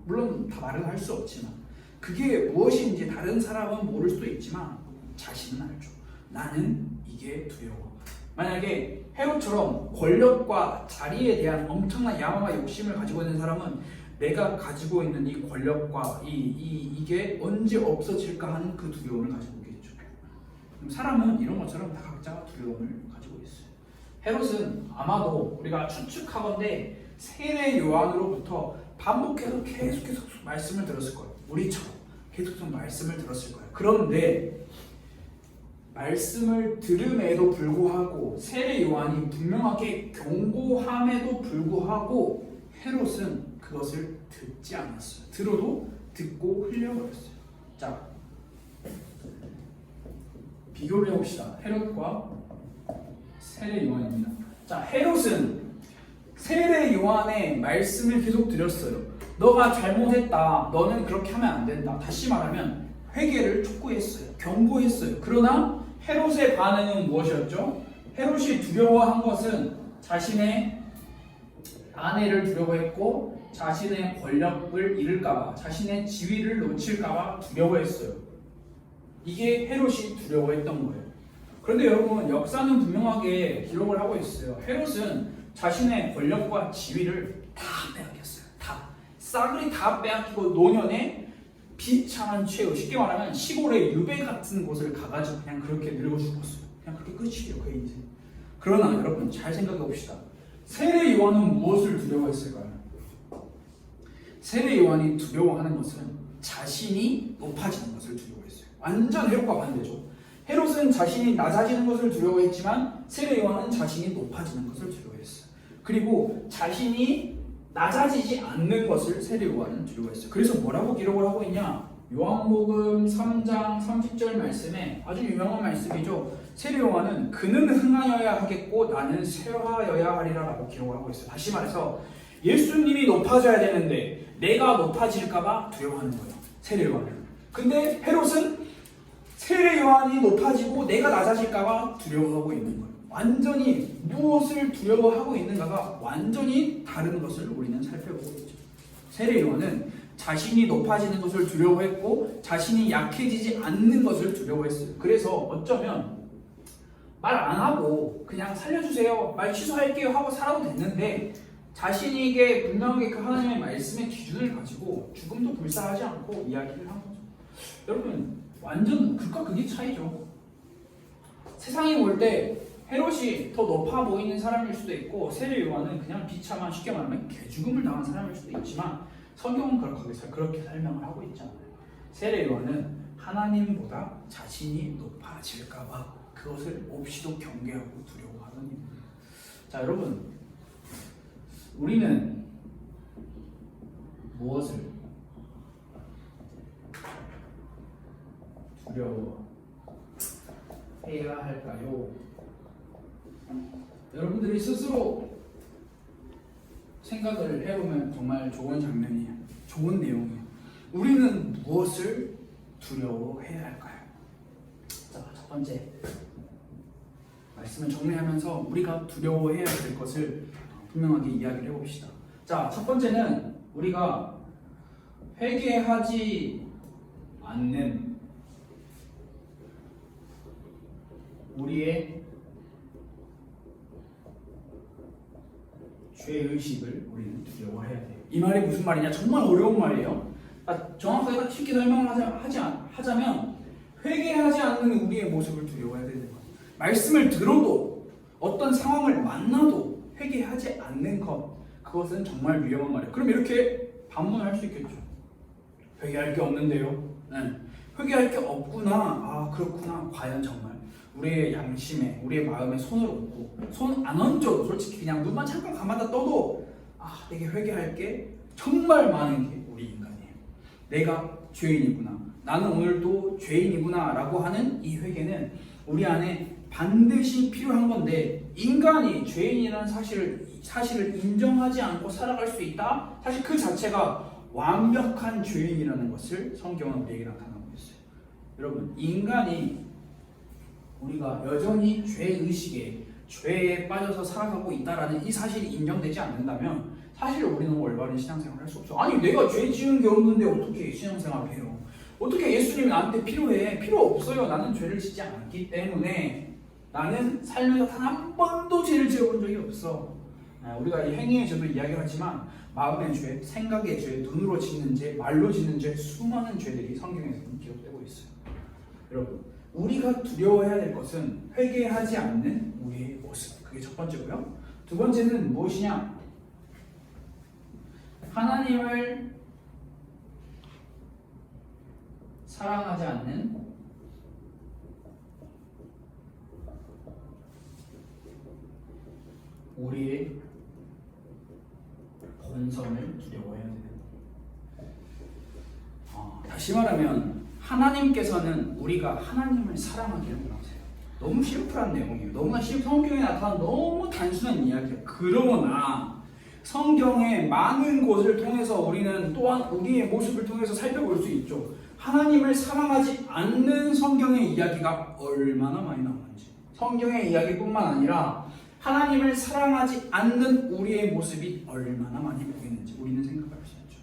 물론 다 말은 할 수 없지만 그게 무엇인지 다른 사람은 모를 수도 있지만 자신은 알죠. 나는 이게 두려워. 만약에 헤롯처럼 권력과 자리에 대한 엄청난 야망과 욕심을 가지고 있는 사람은 내가 가지고 있는 이 권력과 이게 언제 없어질까 하는 그 두려움을 가지고 있겠죠. 사람은 이런 것처럼 다 각자가 두려움을 가지고 있어요. 헤롯은 아마도 우리가 추측하건대 세례 요한으로부터 반복해서 계속해서 말씀을 들었을 거예요. 우리처럼 계속해서 말씀을 들었을 거예요. 그런데 말씀을 들음에도 불구하고 세례 요한이 분명하게 경고함에도 불구하고 헤롯은 그것을 듣지 않았어요. 들어도 듣고 흘려버렸어요. 자, 비교를 해봅시다. 헤롯과 세례 요한입니다. 자, 헤롯은 세례 요한의 말씀을 계속 드렸어요. 너가 잘못했다. 너는 그렇게 하면 안 된다. 다시 말하면 회개를 촉구했어요. 경고했어요. 그러나 헤롯의 반응은 무엇이었죠? 헤롯이 두려워한 것은 자신의 아내를 두려워했고 자신의 권력을 잃을까봐, 자신의 지위를 놓칠까봐 두려워했어요. 이게 헤롯이 두려워했던 거예요. 그런데 여러분 역사는 분명하게 기록을 하고 있어요. 헤롯은 자신의 권력과 지위를 다 빼앗겼어요. 다 싸그리 다 빼앗기고 노년에 비참한 최후, 쉽게 말하면 시골의 유배 같은 곳을 가가지고 그냥 그렇게 늙어 죽었어요. 그냥 그렇게 끝이에요, 그의 인생. 그러나 여러분 잘 생각해 봅시다. 세례 요한은 무엇을 두려워했을까요? 세례 요한이 두려워하는 것은 자신이 높아지는 것을 두려워했어요. 완전 헤롯과 반대죠. 헤롯은 자신이 낮아지는 것을 두려워했지만 세례 요한은 자신이 높아지는 것을 두려워했어요. 그리고 자신이 낮아지지 않는 것을 세례 요한은 두려워했어요. 그래서 뭐라고 기록을 하고 있냐? 요한복음 3장 30절 말씀에 아주 유명한 말씀이죠. 세례 요한은 그는 흥하여야 하겠고 나는 쇠하여야 하리라 라고 기록을 하고 있어요. 다시 말해서 예수님이 높아져야 되는데 내가 높아질까봐 두려워하는 거예요, 세례 요한은. 근데 헤롯은 세례 요한이 높아지고 내가 낮아질까봐 두려워하고 있는 거예요. 완전히 무엇을 두려워하고 있는가가 완전히 다른 것을 우리는 살펴보고 있죠. 세례 요한은 자신이 높아지는 것을 두려워했고 자신이 약해지지 않는 것을 두려워했어요. 그래서 어쩌면 말 안 하고 그냥 살려주세요, 말 취소할게요 하고 살아도 됐는데 자신에게 분명하게 그 하나님의 말씀의 기준을 가지고 죽음도 불사하지 않고 이야기를 한 거죠. 여러분 완전 극과 극의 차이죠. 세상이 볼 때 헤롯이 더 높아 보이는 사람일 수도 있고 세례 요한은 그냥 비참한, 쉽게 말하면 개죽음을 당한 사람일 수도 있지만 성경은 그렇게 설명을 하고 있잖아요. 세례 요한은 하나님보다 자신이 높아질까봐 그것을 몹시도 경계하고 두려워하는 입니다. 자, 여러분 우리는 무엇을 두려워해야 할까요? 여러분들이 스스로 생각을 해보면 정말 좋은 장면이에요. 좋은 내용이에요. 우리는 무엇을 두려워해야 할까요? 자, 첫 번째 말씀을 정리하면서 우리가 두려워해야 될 것을 분명하게 이야기를 해봅시다. 자, 첫 번째는 우리가 회개하지 않는 우리의 죄의식을 우리는 두려워해야 돼요. 이 말이 무슨 말이냐? 정말 어려운 말이에요. 정확하게 쉽게 설명을 하자면 회개하지 않는 우리의 모습을 두려워해야 되는 거예요. 말씀을 들어도 어떤 상황을 만나도 회개하지 않는 것, 그것은 정말 위험한 말이에요. 그럼 이렇게 반문할 수 있겠죠. 회개할 게 없는데요. 네. 회개할 게 없구나. 아, 그렇구나. 과연 정말 우리의 양심에, 우리의 마음에 손을 얹고 손 안 얹어도 솔직히 그냥 눈만 잠깐 감았다 떠도 내게 회개할 게 정말 많은 게 우리 인간이에요. 내가 죄인이구나, 나는 오늘도 죄인이구나 라고 하는 이 회개는 우리 안에 반드시 필요한 건데, 인간이 죄인이라는 사실을 인정하지 않고 살아갈 수 있다? 사실 그 자체가 완벽한 죄인이라는 것을 성경은 우리에게 나타나고 있어요. 여러분, 인간이 우리가 여전히 죄의식에, 죄에 빠져서 살아가고 있다라는 이 사실이 인정되지 않는다면 사실 우리는 올바른 신앙생활을 할 수 없어. 아니, 내가 죄 지은 게 없는데 어떻게 신앙생활을 해요? 어떻게 예수님이 나한테 필요해? 필요 없어요. 나는 죄를 짓지 않기 때문에. 나는 살면서 단 한 번도 죄를 지어본 적이 없어. 우리가 이 행위의 죄도 이야기하지만 마음의 죄, 생각의 죄, 눈으로 짓는 죄, 말로 짓는 죄, 수많은 죄들이 성경에서는 기록되고 있어요. 여러분, 우리가 두려워해야 될 것은 회개하지 않는 우리의 모습. 그게 첫 번째고요. 두 번째는 무엇이냐? 하나님을 사랑하지 않는 우리의 본성을 두려워해야 됩니다. 다시 말하면 하나님께서는 우리가 하나님을 사랑하기를 원하세요. 너무 심플한 내용이에요. 너무나 성경에 나타난 너무 단순한 이야기예요. 그러나 성경의 많은 곳을 통해서 우리는 또한 우리의 모습을 통해서 살펴볼 수 있죠. 하나님을 사랑하지 않는 성경의 이야기가 얼마나 많이 나오는지. 성경의 이야기뿐만 아니라 하나님을 사랑하지 않는 우리의 모습이 얼마나 많이 보이는지 우리는 생각할 수 있죠.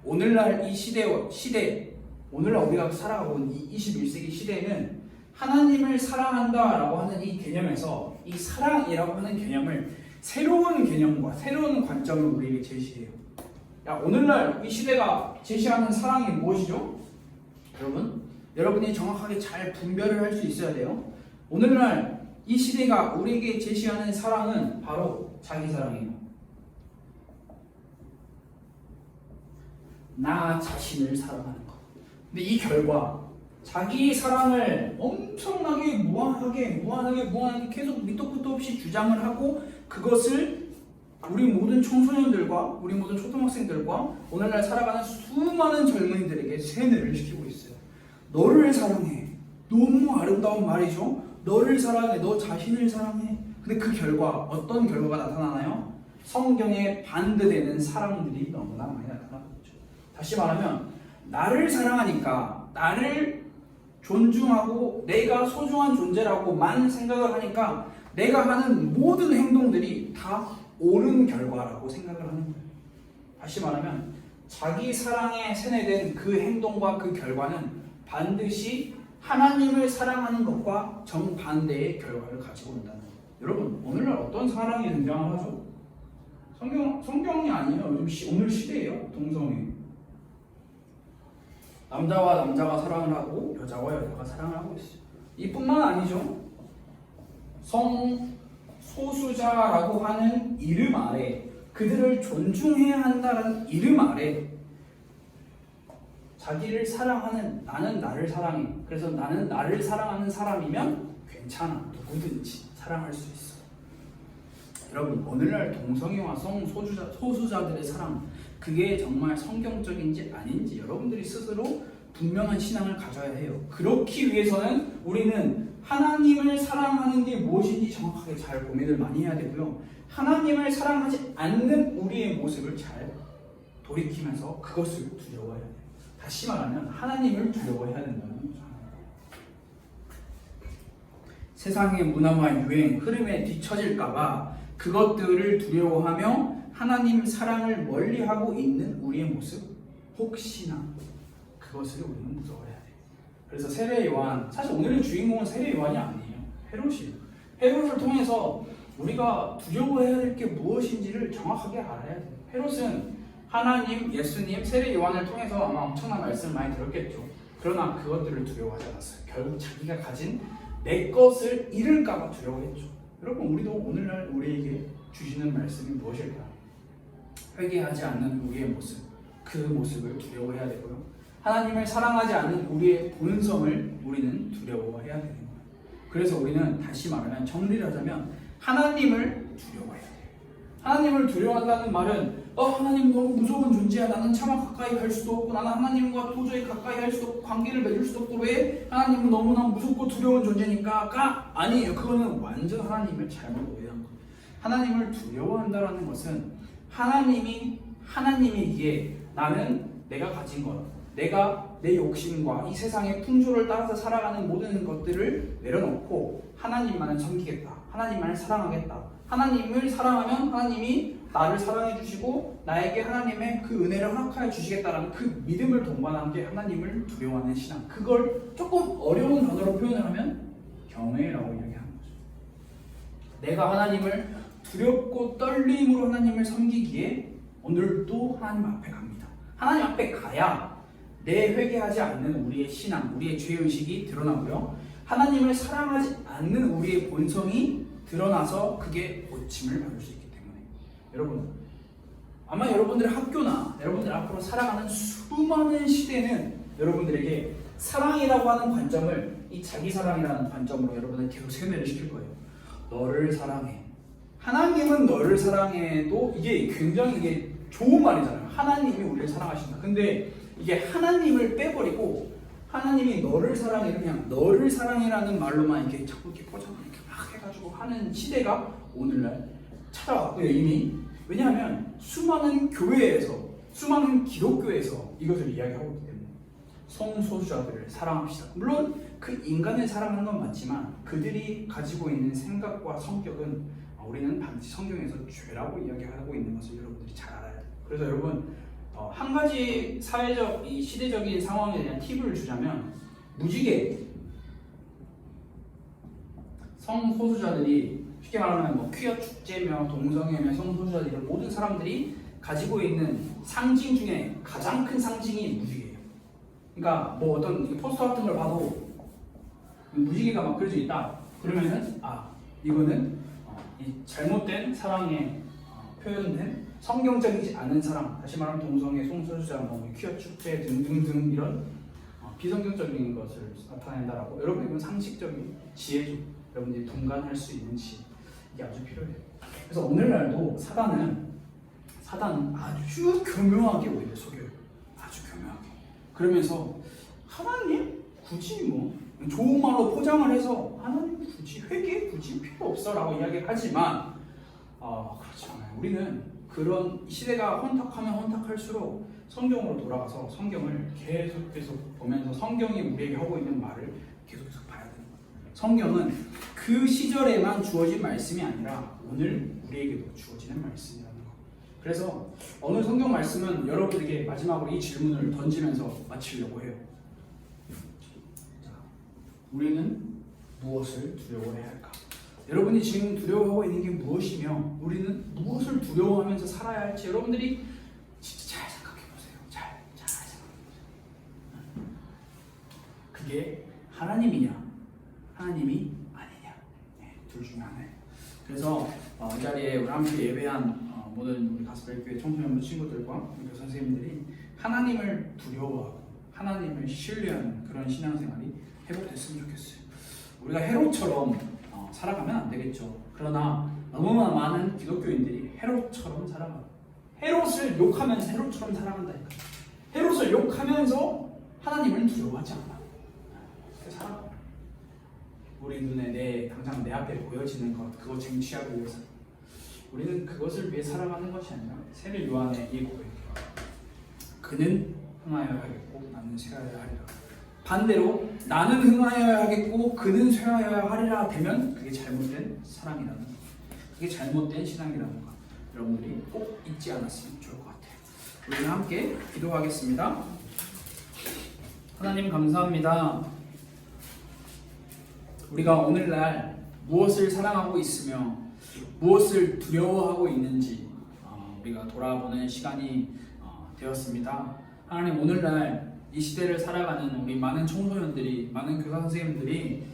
오늘날 이 시대, 오늘날 우리가 살아가고 있는 이 21세기 시대에는 하나님을 사랑한다라고 하는 이 개념에서 이 사랑이라고 하는 개념을 새로운 개념과 새로운 관점을 우리에게 제시해요. 오늘날 이 시대가 제시하는 사랑이 무엇이죠? 여러분이 정확하게 잘 분별을 할 수 있어야 돼요. 오늘날 이 시대가 우리에게 제시하는 사랑은 바로 자기 사랑이에요. 나 자신을 사랑하는 것. 근데 이 결과 자기 사랑을 엄청나게 무한하게 계속 밑도 끝도 없이 주장을 하고 그것을 우리 모든 청소년들과 우리 모든 초등학생들과 오늘날 살아가는 수많은 젊은이들에게 세뇌를 시키고 있어요. 너를 사랑해. 너무 아름다운 말이죠. 너를 사랑해. 너 자신을 사랑해. 근데 그 결과 어떤 결과가 나타나나요? 성경에 반대되는 사랑들이 너무나 많이 나타나고 있죠. 다시 말하면 나를 사랑하니까 나를 존중하고 내가 소중한 존재라고만 생각을 하니까 내가 하는 모든 행동들이 다 옳은 결과라고 생각을 하는 거예요. 다시 말하면 자기 사랑에 세뇌된 그 행동과 그 결과는 반드시 하나님을 사랑하는 것과 정반대의 결과를 가지고 온다는 거예요. 여러분 오늘날 어떤 사랑이 등장을 하죠? 성경이 아니에요. 요즘 오늘 시대예요. 동성애. 남자와 남자가 사랑을 하고 여자와 여자가 사랑을 하고 있어요. 이뿐만 아니죠. 성소수자라고 하는 이름 아래 그들을 존중해야 한다는 이름 아래 자기를 사랑하는 나는 나를 사랑해. 그래서 나는 나를 사랑하는 사람이면 괜찮아. 누구든지 사랑할 수 있어. 여러분 오늘날 동성애와 소수자들의 사랑 그게 정말 성경적인지 아닌지 여러분들이 스스로 분명한 신앙을 가져야 해요. 그렇기 위해서는 우리는 하나님을 사랑하는 게 무엇인지 정확하게 잘 고민을 많이 해야 되고요. 하나님을 사랑하지 않는 우리의 모습을 잘 돌이키면서 그것을 두려워해야 돼요. 다시 말하면 하나님을 두려워해야 된다는 거죠. 세상의 문화와 유행, 흐름에 뒤처질까봐 그것들을 두려워하며 하나님 사랑을 멀리하고 있는 우리의 모습, 혹시나 그것을 우리는 무서워해야 돼요. 그래서 세례 요한, 사실 오늘의 주인공은 세례 요한이 아니에요. 헤롯이에요. 헤롯을 통해서 우리가 두려워해야 될 게 무엇인지를 정확하게 알아야 돼요. 헤롯은 하나님, 예수님, 세례 요한을 통해서 아마 엄청난 말씀을 많이 들었겠죠. 그러나 그것들을 두려워하지 않았어요. 결국 자기가 가진 내 것을 잃을까봐 두려워했죠. 여러분 우리도 오늘날 우리에게 주시는 말씀이 무엇일까요? 회개하지 않는 우리의 모습, 그 모습을 두려워해야 되고요. 하나님을 사랑하지 않는 우리의 본성을 우리는 두려워해야 되는 거예요. 그래서 우리는 다시 말하면 정리를 하자면 하나님을 두려워해야 돼요. 하나님을 두려워한다는 말은 하나님 너무 무서운 존재야. 나는 차마 가까이 갈 수도 없고 나는 하나님과 도저히 가까이 할 수도 없고 관계를 맺을 수도 없고 왜? 하나님은 너무나 무섭고 두려운 존재니까가 아니에요. 그거는 완전 하나님을 잘못 오해한 거예요. 하나님을 두려워한다는 것은 하나님이기에 나는 내가 가진 것, 내가 내 욕심과 이 세상의 풍조를 따라서 살아가는 모든 것들을 내려놓고 하나님만을 섬기겠다. 하나님만을 사랑하겠다. 하나님을 사랑하면 하나님이 나를 사랑해 주시고 나에게 하나님의 그 은혜를 허락하여 주시겠다라는 그 믿음을 동반한 게 하나님을 두려워하는 신앙. 그걸 조금 어려운 단어로 표현을 하면 경외라고 이야기하는 거죠. 내가 하나님을 두렵고 떨림으로 하나님을 섬기기에 오늘도 하나님 앞에 갑니다. 하나님 앞에 가야 내 회개하지 않는 우리의 신앙, 우리의 죄의식이 드러나고요. 하나님을 사랑하지 않는 우리의 본성이 드러나서 그게 고침을 받을 수 있기 때문에 여러분 아마 여러분들의 학교나 여러분들 앞으로 살아가는 수많은 시대는 여러분들에게 사랑이라고 하는 관점을 이 자기 사랑이라는 관점으로 여러분을 계속 세뇌를 시킬 거예요. 너를 사랑해. 하나님은 너를 사랑해도 이게 굉장히 좋은 말이잖아요. 하나님이 우리를 사랑하신다. 근데 이게 하나님을 빼버리고 하나님이 너를 사랑해 그냥 너를 사랑해라는 말로만 이렇게 자꾸 이렇게 포장을 이렇게 막 해가지고 하는 시대가 오늘날 찾아왔고요 이미. 왜냐하면 수많은 교회에서 수많은 기독교에서 이것을 이야기하고 있기 때문에 성소수자들을 사랑합시다. 물론 그 인간을 사랑하는 건 맞지만 그들이 가지고 있는 생각과 성격은 우리는 반드시 성경에서 죄라고 이야기하고 있는 것을 여러분들이 잘 알아야 돼요. 그래서 여러분 한 가지 사회적, 이 시대적인 상황에 대한 팁을 주자면 무지개 성소수자들이 쉽게 말하면 뭐 퀴어 축제며 동성애며 성소수자들 이런 모든 사람들이 가지고 있는 상징 중에 가장 큰 상징이 무지개예요. 그러니까 뭐 어떤 포스터 같은 걸 봐도 무지개가 막 그려져 있다. 그러면은 이거는 이 잘못된 사랑에 표현된 성경적이지 않은 사랑, 다시 말하면 동성애, 성소수자, 퀴어 축제 등등등 이런 비성경적인 것을 나타낸다라고. 여러분 이건 상식적인 지혜죠. 여러분들이 동감할 수 있는 지혜, 이게 아주 필요해요. 그래서 오늘날도 사단은 아주 교묘하게 오히려 속여요. 아주 교묘하게. 그러면서 하나님 굳이 뭐 좋은 말로 포장을 해서 하나님 굳이 회개 굳이 필요 없어라고 이야기하지만 그렇지 않아요. 우리는 그런 시대가 혼탁하면 혼탁할수록 성경으로 돌아가서 성경을 계속 보면서 성경이 우리에게 하고 있는 말을 계속 봐야 돼요. 성경은 그 시절에만 주어진 말씀이 아니라 오늘 우리에게도 주어지는 말씀이라는 거. 그래서 오늘 성경 말씀은 여러분에게 마지막으로 이 질문을 던지면서 마치려고 해요. 자, 우리는 무엇을 두려워해야 할까? 여러분이 지금 두려워하고 있는 게 무엇이며 우리는 무엇을 두려워하면서 살아야 할지 여러분들이 진짜 잘 생각해 보세요. 잘 생각해 보세요. 그게 하나님이냐 하나님이 아니냐, 둘 중에 하나예요. 그래서 이 자리에 우리 함께 예배한 모든 우리 가스펠교회 청소년부 친구들과 우리 선생님들이 하나님을 두려워하고 하나님을 신뢰하는 그런 신앙생활이 회복됐으면 좋겠어요. 우리가 헤롯처럼 살아가면 안 되겠죠. 그러나 너무나 많은 기독교인들이 헤롯처럼 살아가요. 헤롯을 욕하면서 헤롯처럼 살아간다니까. 헤롯을 욕하면서 하나님을 두려워하지 않아. 그렇게 살아가. 우리 눈에 당장 내 앞에 보여지는 것, 그거 쟁취하기 위해서 우리는 그것을 위해 살아가는 것이 아니라 세례 요한의 이 고백, 그는 흥하여야 하겠고 나는 쇠하여야 하리라. 반대로 나는 흥하여야 하겠고 그는 쇠하여야 하리라 되면 그게 잘못된 사랑이라는 거, 그게 잘못된 신앙이라는 거 여러분들이 꼭 잊지 않았으면 좋을 것 같아요. 우리는 함께 기도하겠습니다. 하나님 감사합니다. 우리가 오늘날 무엇을 사랑하고 있으며 무엇을 두려워하고 있는지 우리가 돌아보는 시간이 되었습니다. 하나님, 오늘날 이 시대를 살아가는 우리 많은 청소년들이, 많은 교사 선생님들이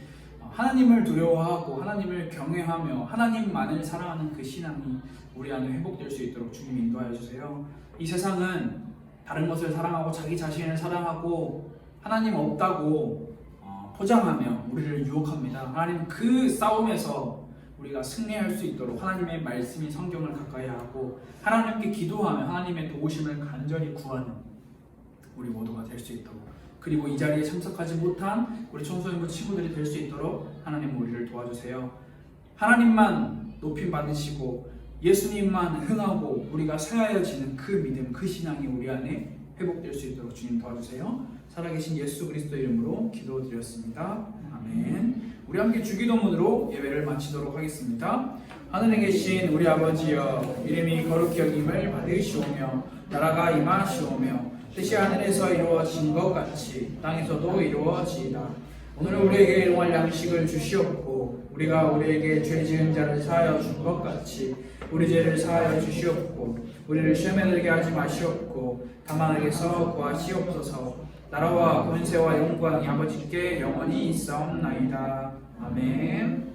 하나님을 두려워하고 하나님을 경외하며 하나님만을 사랑하는 그 신앙이 우리 안에 회복될 수 있도록 주님 인도하여 주세요. 이 세상은 다른 것을 사랑하고 자기 자신을 사랑하고 하나님 없다고 포장하며 우리를 유혹합니다. 하나님, 그 싸움에서 우리가 승리할 수 있도록 하나님의 말씀인 성경을 가까이 하고 하나님께 기도하며 하나님의 도우심을 간절히 구하는 우리 모두가 될 수 있도록, 그리고 이 자리에 참석하지 못한 우리 청소년부 친구들이 될 수 있도록 하나님 우리를 도와주세요. 하나님만 높임 받으시고 예수님만 흥하고 우리가 쇠하여지는 그 믿음, 그 신앙이 우리 안에 회복될 수 있도록 주님 도와주세요. 살아계신 예수 그리스도 이름으로 기도드렸습니다. 아멘. 우리 함께 주기도문으로 예배를 마치도록 하겠습니다. 하늘에 계신 우리 아버지여, 이름이 거룩히 여김을 받으시오며 나라가 임하시오며 뜻이 하늘에서 이루어진 것 같이 땅에서도 이루어지이다. 오늘 우리에게 일용할 양식을 주시옵고 우리가 우리에게 죄 지은 자를 사하여 준 것 같이 우리 죄를 사하여 주시옵고 우리를 시험에 들게 하지 마시옵고 다만 악에서 구하시옵소서. 나라와 권세와 영광이 아버지께 영원히 있사옵나이다. 아멘.